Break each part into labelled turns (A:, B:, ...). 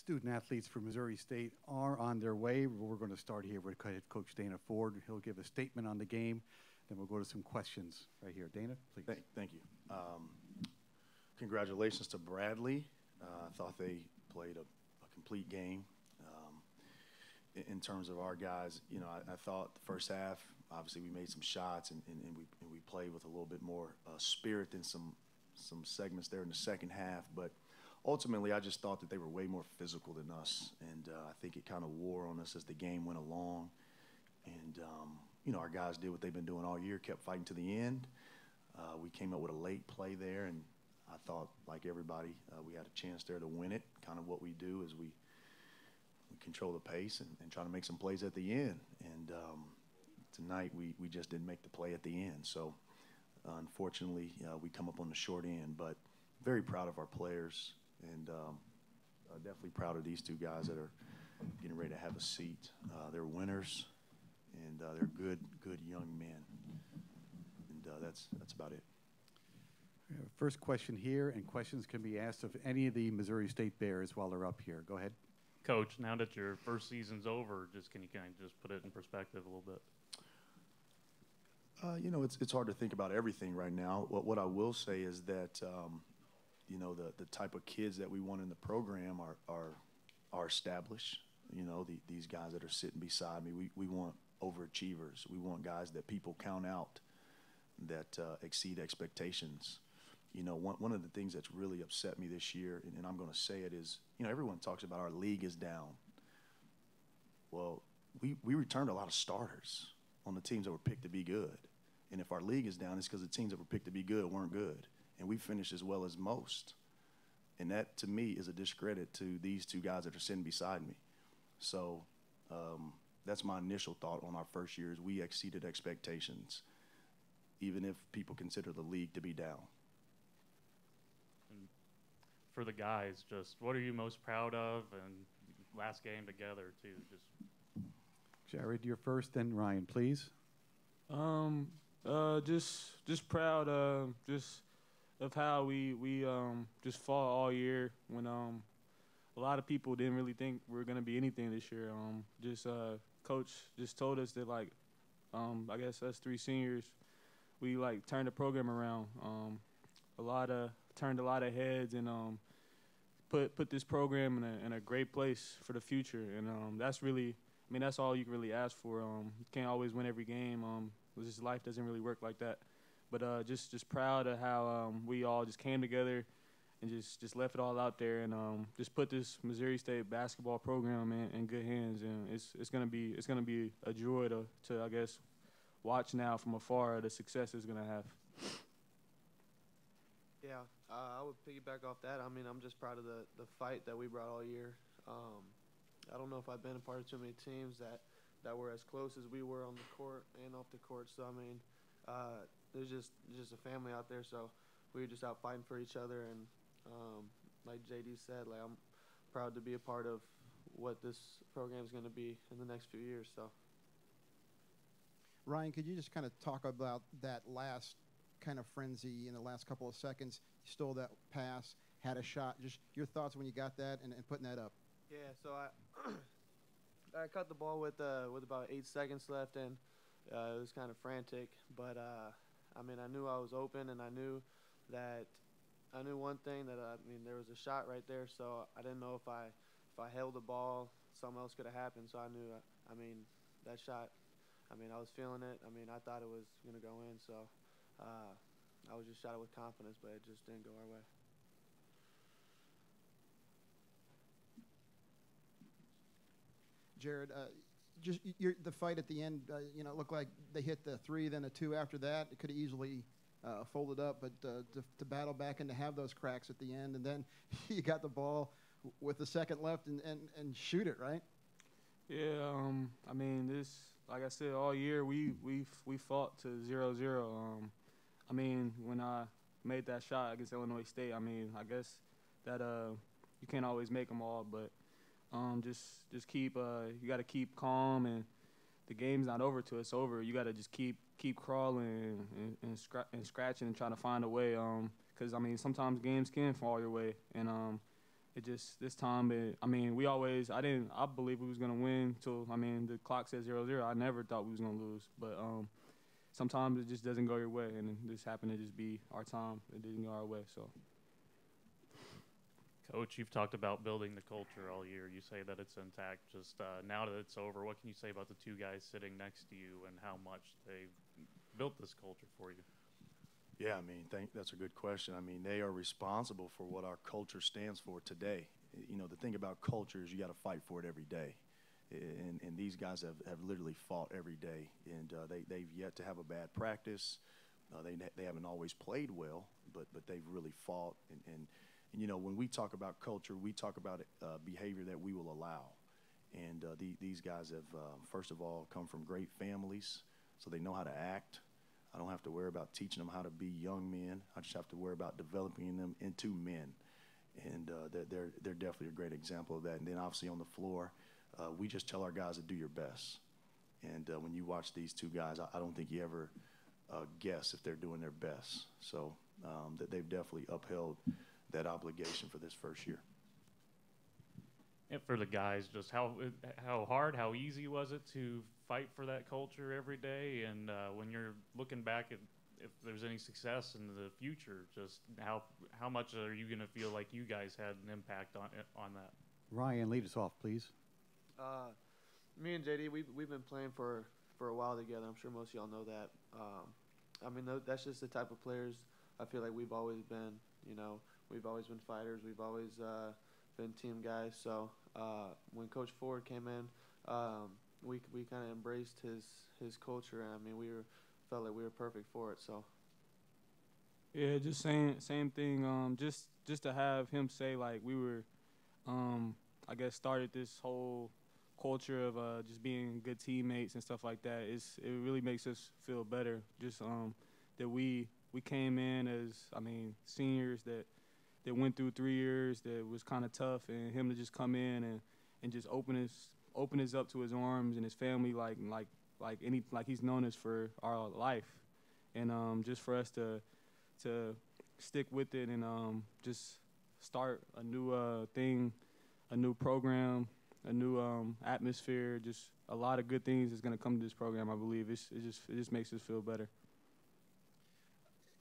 A: student athletes for Missouri State are on their way. We're going to start here with head coach Dana Ford. He'll give a statement on the game, then we'll go to some questions right here. Dana, please.
B: Thank you. Congratulations to Bradley. I thought they played a complete game. In terms of our guys, you know, I thought the first half, obviously we made some shots and we played with a little bit more spirit than some segments there in the second half. But ultimately, I just thought that they were way more physical than us, and I think it kind of wore on us as the game went along. And you know, our guys did what they've been doing all year, kept fighting to the end. We came up with a late play there, and I thought, like everybody, we had a chance there to win it. Kind of what we do is we control the pace and try to make some plays at the end. And tonight we just didn't make the play at the end. So unfortunately, we come up on the short end. But very proud of our players, and definitely proud of these two guys that are getting ready to have a seat. They're winners, and they're good young men. And that's about it.
A: First question here, and questions can be asked of any of the Missouri State Bears while they're up here. Go ahead.
C: Coach, now that your first season's over, can you kind of just put it in perspective a little bit?
B: You know, it's hard to think about everything right now. What I will say is that, you know, the type of kids that we want in the program are established. You know, these guys that are sitting beside me, we want overachievers. We want guys that people count out, that exceed expectations. You know, one of the things that's really upset me this year, and I'm going to say it, is, you know, everyone talks about our league is down. Well, we returned a lot of starters on the teams that were picked to be good. And if our league is down, it's because the teams that were picked to be good weren't good. And we finished as well as most. And that, to me, is a discredit to these two guys that are sitting beside me. So that's my initial thought on our first year, is we exceeded expectations, even if people consider the league to be down.
C: And for the guys, just what are you most proud of? And last game together, too.
A: Jared, you're first, then Ryan, please.
D: Just proud just of how we just fought all year when a lot of people didn't really think we were gonna be anything this year. Coach just told us that, like, I guess us three seniors, we like turned the program around. Turned a lot of heads and put this program in a great place for the future. And that's really, I mean, that's all you can really ask for. You can't always win every game. Just life doesn't really work like that. But just proud of how we all just came together and just left it all out there and just put this Missouri State basketball program in good hands. And it's gonna be a joy to I guess watch now from afar the success it's gonna have.
E: Yeah, I would piggyback off that. I mean, I'm just proud of the fight that we brought all year. I don't know if I've been a part of too many teams that were as close as we were on the court and off the court. So, I mean, there's just a family out there. So we were just out fighting for each other. And like JD said, like, I'm proud to be a part of what this program is going to be in the next few years. So,
F: Ryan, could you just kind of talk about that last kind of frenzy in the last couple of seconds? You stole that pass, had a shot. Just your thoughts when you got that and putting that up.
E: Yeah, so I cut the ball with about 8 seconds left, and it was kind of frantic. But I mean, I knew I was open, and I knew one thing that there was a shot right there. So I didn't know if I held the ball, something else could have happened. So I knew, that shot. I was feeling it. I thought it was gonna go in. So I was just shot it with confidence, but it just didn't go our way.
F: Jared, just the fight at the end, it looked like they hit the 3, then a 2 after that. It could have easily folded up, but to battle back and to have those cracks at the end, and then you got the ball with a second left and shoot it, right?
D: Yeah, this, like I said, all year we fought to 0-0. When I made that shot against Illinois State, I guess that you can't always make them all, but just keep you got to keep calm, and the game's not over till it's over. You got to just keep crawling and scratching and trying to find a way. Because sometimes games can fall your way, and it just this time. I believe we was gonna win till the clock said 0-0. I never thought we was gonna lose, but sometimes it just doesn't go your way, and this happened to just be our time. It didn't go our way, so.
C: Coach, you've talked about building the culture all year. You say that it's intact. Just now that it's over, what can you say about the two guys sitting next to you and how much they've built this culture for you?
B: Yeah, that's a good question. They are responsible for what our culture stands for today. The thing about culture is you got to fight for it every day. And these guys have literally fought every day. And they've yet to have a bad practice. They haven't always played well, but they've really fought. And when we talk about culture, we talk about behavior that we will allow. And these guys have, first of all, come from great families, so they know how to act. I don't have to worry about teaching them how to be young men. I just have to worry about developing them into men. And they're definitely a great example of that. And then obviously on the floor, we just tell our guys to do your best. And when you watch these two guys, I don't think you ever guess if they're doing their best. So that they've definitely upheld that obligation for this first year.
C: And for the guys, just how hard, how easy was it to fight for that culture every day? And when you're looking back at if there's any success in the future, just how much are you going to feel like you guys had an impact on that?
A: Ryan, lead us off, please.
E: Me and JD, we've been playing for a while together. I'm sure most of y'all know that. That's just the type of players I feel like we've always been. We've always been fighters. We've always been team guys. So when Coach Ford came in, we kind of embraced his culture. And we felt like we were perfect for it. So.
D: Yeah, just same thing. Just to have him say like we were, I guess started this whole culture of just being good teammates and stuff like that. It really makes us feel better. Just that we came in as seniors that went through 3 years that was kind of tough, and him to just come in and just open us up to his arms and his family like he's known us for our life, and just for us to stick with it and just start a new thing, a new program, a new atmosphere, just a lot of good things is going to come to this program. I believe it just makes us feel better.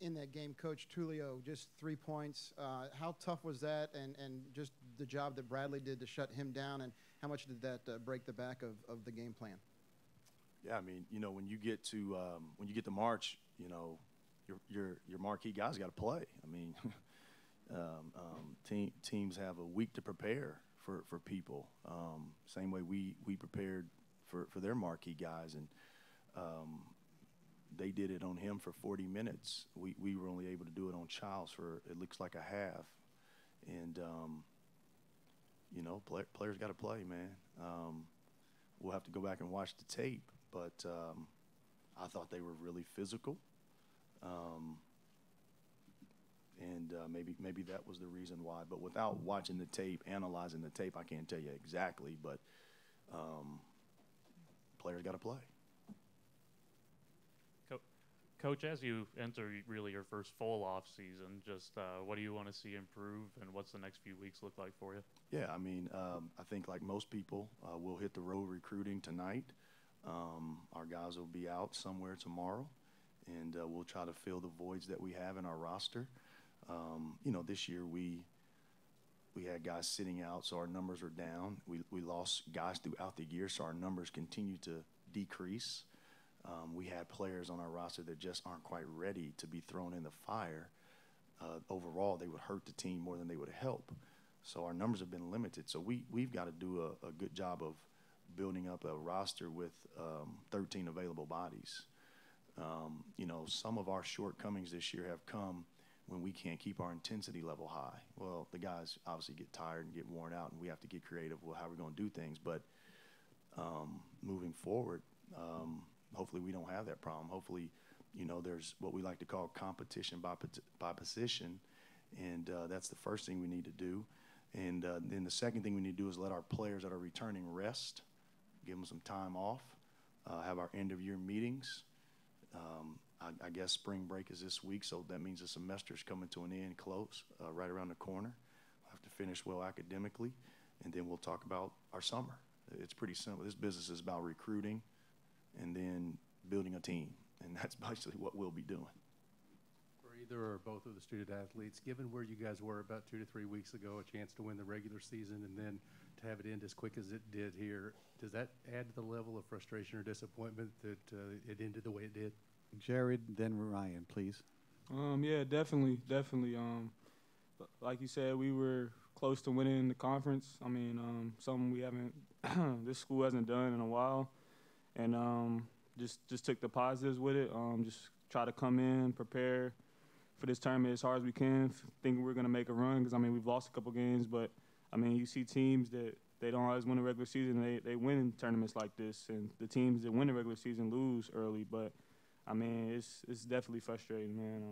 F: In that game, Coach Tullio, just 3 points. How tough was that, and just the job that Bradley did to shut him down, and how much did that break the back of the game plan?
B: Yeah, when you get to March, your marquee guys got to play. Teams have a week to prepare for people. Same way we prepared for their marquee guys, and they did it on him for 40 minutes. We were only able to do it on Childs for, it looks like, a half. And, players got to play, man. We'll have to go back and watch the tape. But I thought they were really physical. And maybe that was the reason why. But without watching the tape, analyzing the tape, I can't tell you exactly. But players got to play.
C: Coach, as you enter really your first full off season, just what do you want to see improve, and what's the next few weeks look like for you?
B: Yeah, I think like most people, we'll hit the road recruiting tonight. Our guys will be out somewhere tomorrow, and we'll try to fill the voids that we have in our roster. This year we had guys sitting out, so our numbers are down. We lost guys throughout the year, so our numbers continue to decrease. We had players on our roster that just aren't quite ready to be thrown in the fire. Overall, they would hurt the team more than they would help. So our numbers have been limited. So we've got to do a good job of building up a roster with 13 available bodies. Some of our shortcomings this year have come when we can't keep our intensity level high. Well, the guys obviously get tired and get worn out, and we have to get creative with how we're going to do things. But moving forward, hopefully we don't have that problem. Hopefully, there's what we like to call competition by position, and that's the first thing we need to do. And then the second thing we need to do is let our players that are returning rest, give them some time off, have our end-of-year meetings. I guess spring break is this week, so that means the semester's coming to an end close, right around the corner. have to finish well academically, and then we'll talk about our summer. It's pretty simple. This business is about recruiting and then building a team, and that's basically what we'll be doing.
G: For either or both of the student athletes, given where you guys were about 2 to 3 weeks ago, a chance to win the regular season and then to have it end as quick as it did here, does that add to the level of frustration or disappointment that it ended the way it did?
A: Jared, then Ryan, please.
D: Yeah, definitely. Like you said, we were close to winning the conference. I mean, something we haven't, this school hasn't done in a while, and just took the positives with it. Just try to come in, prepare for this tournament as hard as we can, thinking we're gonna make a run. Because I mean, we've lost a couple games, but I mean, you see teams that they don't always win the regular season. They win in tournaments like this, and the teams that win the regular season lose early. But I mean, it's definitely frustrating, man.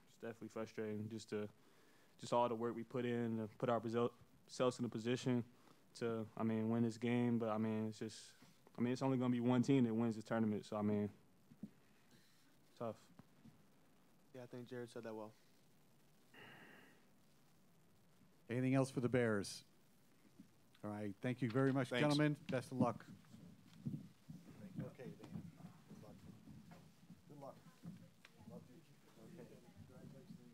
D: It's definitely frustrating just all the work we put in to put ourselves in a position to, I mean, win this game. But I mean, it's only gonna be one team that wins the tournament. So I mean, tough.
E: Yeah, I think Jared said that well.
A: Anything else for the Bears? All right. Thank you very much,
B: Thanks.
A: gentlemen. Best of luck. Okay, Dan. Good luck. Good luck. Love you. Okay. Congratulations.